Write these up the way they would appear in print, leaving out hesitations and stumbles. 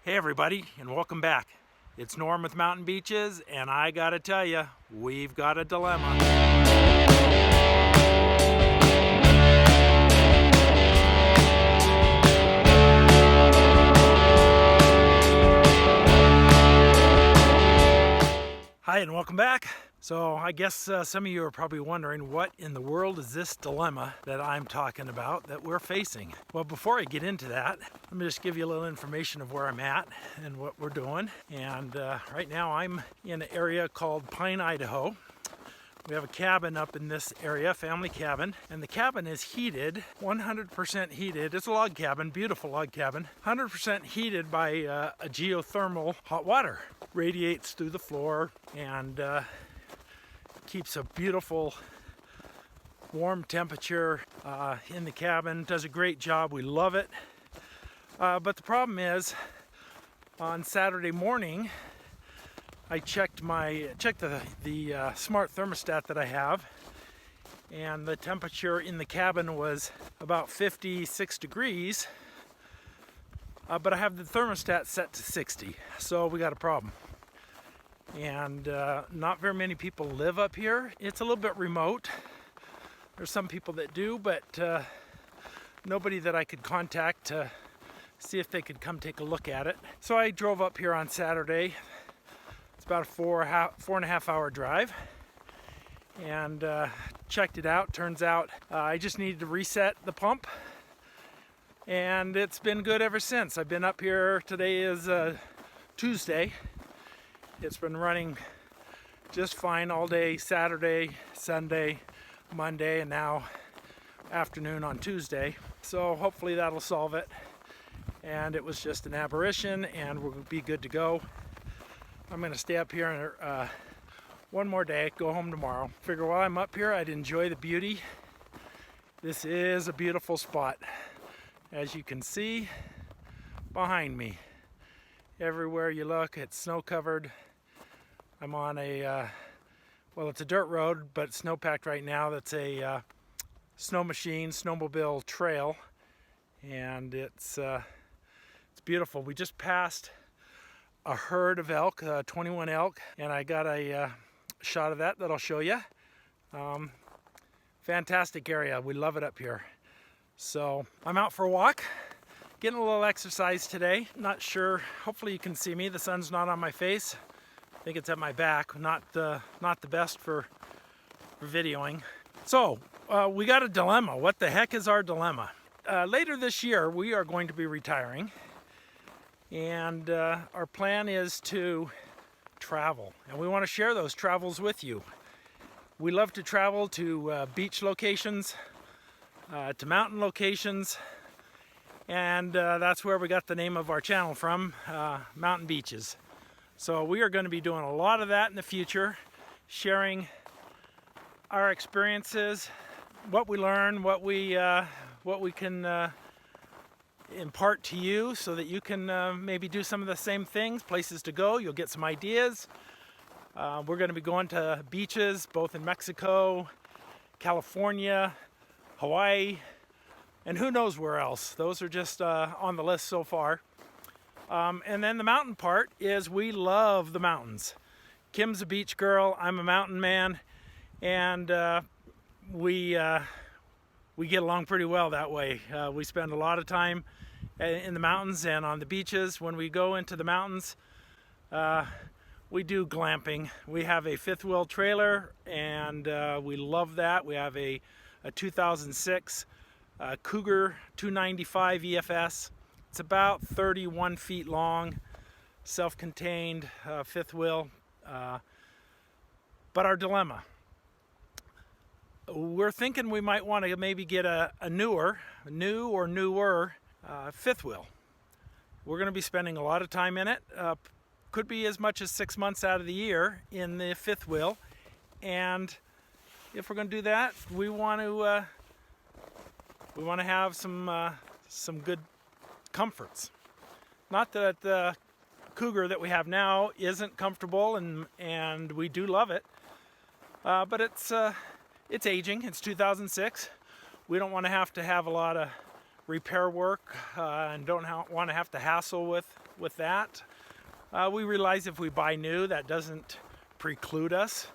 Hey everybody, and welcome back. It's Norm with Mountain Beaches, and I gotta tell you, we've got a dilemma. Hi and welcome back. So I guess some of you are probably wondering, what in the world is this dilemma that I'm talking about that we're facing? Well, before I get into that, let me just give you a little information of where I'm at and what we're doing. And right now I'm in an area called Pine, Idaho. We have a cabin up in this area, family cabin, and the cabin is heated, 100% heated. It's a log cabin, beautiful log cabin, 100% heated by a geothermal hot water. Radiates through the floor and keeps a beautiful warm temperature in the cabin. Does a great job, we love it. But the problem is, on Saturday morning, I checked the smart thermostat that I have, and the temperature in the cabin was about 56 degrees, but I have the thermostat set to 60, so we got a problem. And not very many people live up here. It's a little bit remote. There's some people that do, but nobody that I could contact to see if they could come take a look at it. So I drove up here on Saturday. It's about a four and a half hour drive, and checked it out. Turns out I just needed to reset the pump, and it's been good ever since. I've been up here. Today is Tuesday. It's been running just fine all day Saturday, Sunday, Monday, and now afternoon on Tuesday. So hopefully that'll solve it, and it was just an aberration and we'll be good to go. I'm going to stay up here one more day, go home tomorrow. Figure while I'm up here I'd enjoy the beauty. This is a beautiful spot, as you can see behind me. Everywhere you look, it's snow covered. I'm on well, it's a dirt road, but it's snow-packed right now. That's a snowmobile trail, and it's beautiful. We just passed a herd of elk, 21 elk, and I got a shot of that I'll show you. Fantastic area. We love it up here. So I'm out for a walk, getting a little exercise today. Not sure, hopefully you can see me. The sun's not on my face. I think it's at my back. Not the best for videoing. So we got a dilemma. What the heck is our dilemma? Later this year we are going to be retiring, and our plan is to travel, and we want to share those travels with you. We love to travel to beach locations, to mountain locations, and that's where we got the name of our channel from, Mountain Beaches. So we are going to be doing a lot of that in the future, sharing our experiences, what we learn, what we can impart to you, so that you can maybe do some of the same things, places to go. You'll get some ideas. We're going to be going to beaches both in Mexico, California, Hawaii, and who knows where else. Those are just on the list so far. And then the mountain part is, we love the mountains. Kim's a beach girl, I'm a mountain man, and we get along pretty well that way. We spend a lot of time in the mountains and on the beaches. When we go into the mountains, we do glamping. We have a fifth wheel trailer, and we love that. We have a 2006 Cougar 295 EFS. It's about 31 feet long, self-contained fifth wheel. But our dilemma, we're thinking we might want to maybe get a new or newer fifth wheel. We're going to be spending a lot of time in it. Could be as much as 6 months out of the year in the fifth wheel. And if we're going to do that, we want to have some good comforts. Not that the Cougar that we have now isn't comfortable, and we do love it, but it's aging. It's 2006. We don't want to have a lot of repair work and don't want to have to hassle with that. We realize if we buy new, that doesn't preclude us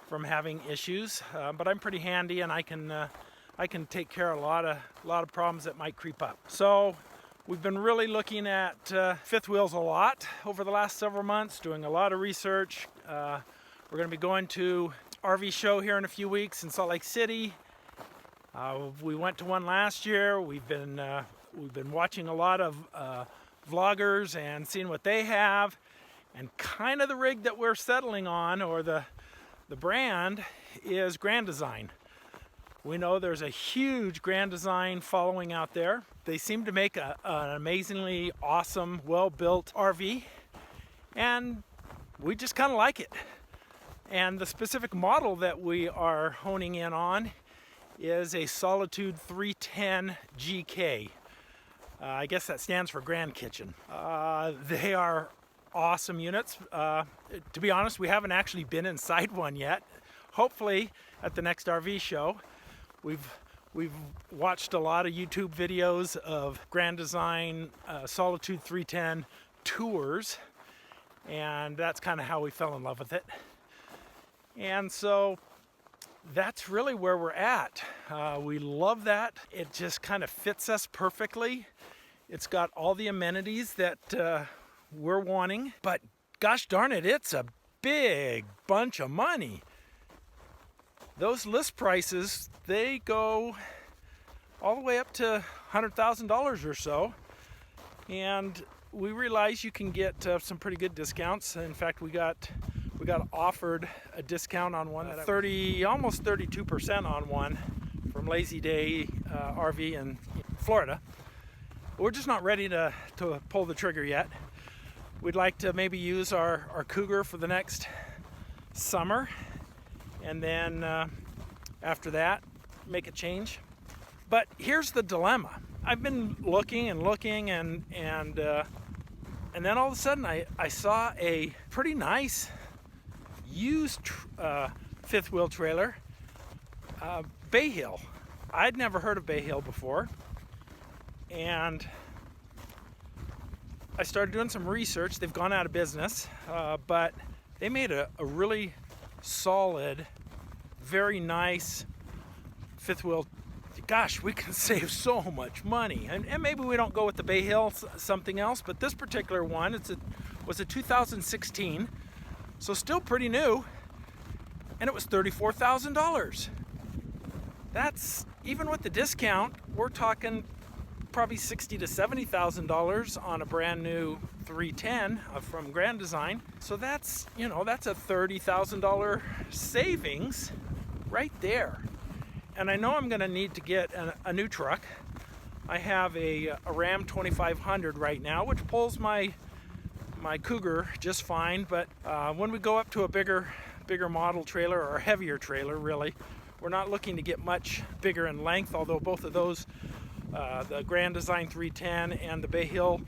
from having issues, but I'm pretty handy and I can take care of a lot of problems that might creep up. So we've been really looking at fifth wheels a lot over the last several months, doing a lot of research. We're going to be going to RV show here in a few weeks in Salt Lake City. We went to one last year. We've been watching a lot of vloggers and seeing what they have, and kind of the rig that we're settling on, or the brand, is Grand Design. We know there's a huge Grand Design following out there. They seem to make an amazingly awesome, well-built RV, and we just kind of like it. And the specific model that we are honing in on is a Solitude 310 GK. I guess that stands for Grand Kitchen. They are awesome units. To be honest, we haven't actually been inside one yet. Hopefully at the next RV show. We've watched a lot of YouTube videos of Grand Design Solitude 310 tours, and that's kind of how we fell in love with it. And so that's really where we're at. We love that. It just kind of fits us perfectly. It's got all the amenities that we're wanting, but gosh darn it, it's a big bunch of money. Those list prices, they go all the way up to $100,000 or so, and we realize you can get some pretty good discounts. In fact, we got offered a discount on one, almost 32% on one from Lazy Day RV in Florida. We're just not ready to pull the trigger yet. We'd like to maybe use our Cougar for the next summer, and then after that make a change. But here's the dilemma. I've been looking and then all of a sudden I saw a pretty nice used fifth wheel trailer, Bay Hill. I'd never heard of Bay Hill before, and I started doing some research. They've gone out of business, but they made a really solid, very nice fifth wheel. Gosh, we can save so much money, and maybe we don't go with the Bay Hill, something else, but this particular one, was a 2016, so still pretty new, and it was $34,000. That's, even with the discount, we're talking probably $60,000 to $70,000 on a brand new 310 from Grand Design. So that's, that's a $30,000 savings right there. And I know I'm going to need to get a new truck. I have a Ram 2500 right now, which pulls my Cougar just fine. But when we go up to a bigger model trailer, or a heavier trailer, really, we're not looking to get much bigger in length. Although both of those, the Grand Design 310 and the Bay Hill,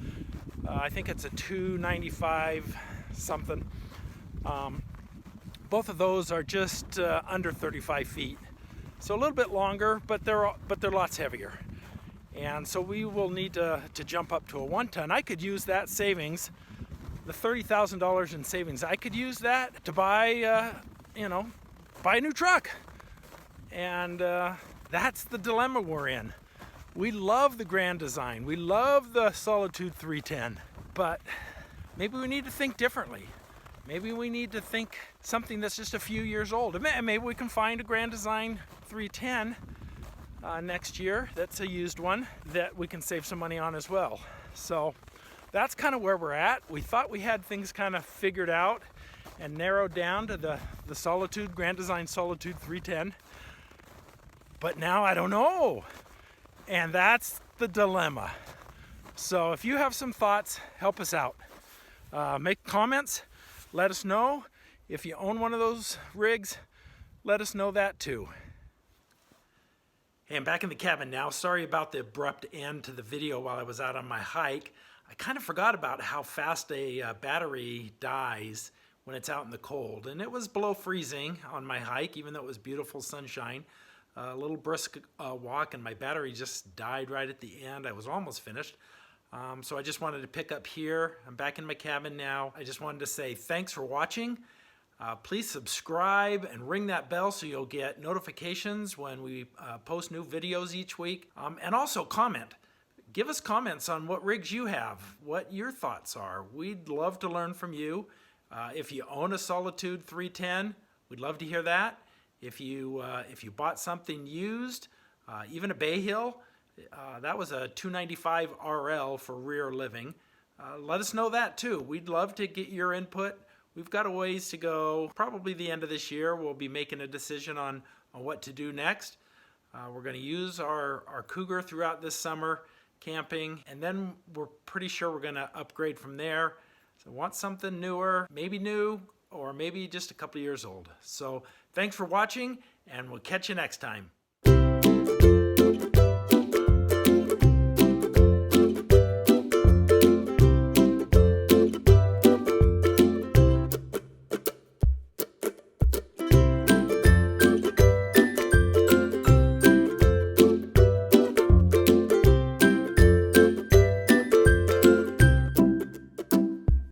I think it's a 295 something. Both of those are just under 35 feet. So a little bit longer, but they're lots heavier. And so we will need to jump up to a 1-ton. I could use that savings, the $30,000 in savings. I could use that to buy, buy a new truck. And that's the dilemma we're in. We love the Grand Design. We love the Solitude 310, but maybe we need to think differently. Maybe we need to think something that's just a few years old. Maybe we can find a Grand Design 310 next year that's a used one that we can save some money on as well. So that's kind of where we're at. We thought we had things kind of figured out and narrowed down to the Solitude, Grand Design Solitude 310. But now I don't know. And that's the dilemma. So if you have some thoughts, help us out. Make comments. Let us know. If you own one of those rigs, let us know that too. Hey, I'm back in the cabin now. Sorry about the abrupt end to the video while I was out on my hike. I kind of forgot about how fast a battery dies when it's out in the cold. And it was below freezing on my hike, even though it was beautiful sunshine. a little brisk walk, and my battery just died right at the end. I was almost finished. So I just wanted to pick up here. I'm back in my cabin now. I just wanted to say thanks for watching. Please subscribe and ring that bell so you'll get notifications when we post new videos each week. And also comment. Give us comments on what rigs you have, what your thoughts are. We'd love to learn from you. If you own a Solitude 310, we'd love to hear that. If you bought something used, even a Bay Hill, that was a 295 RL for rear living. Let us know that too. We'd love to get your input. We've got a ways to go. Probably the end of this year, we'll be making a decision on what to do next. We're going to use our Cougar throughout this summer camping, and then we're pretty sure we're going to upgrade from there. So want something newer, maybe new, or maybe just a couple years old. So thanks for watching, and we'll catch you next time.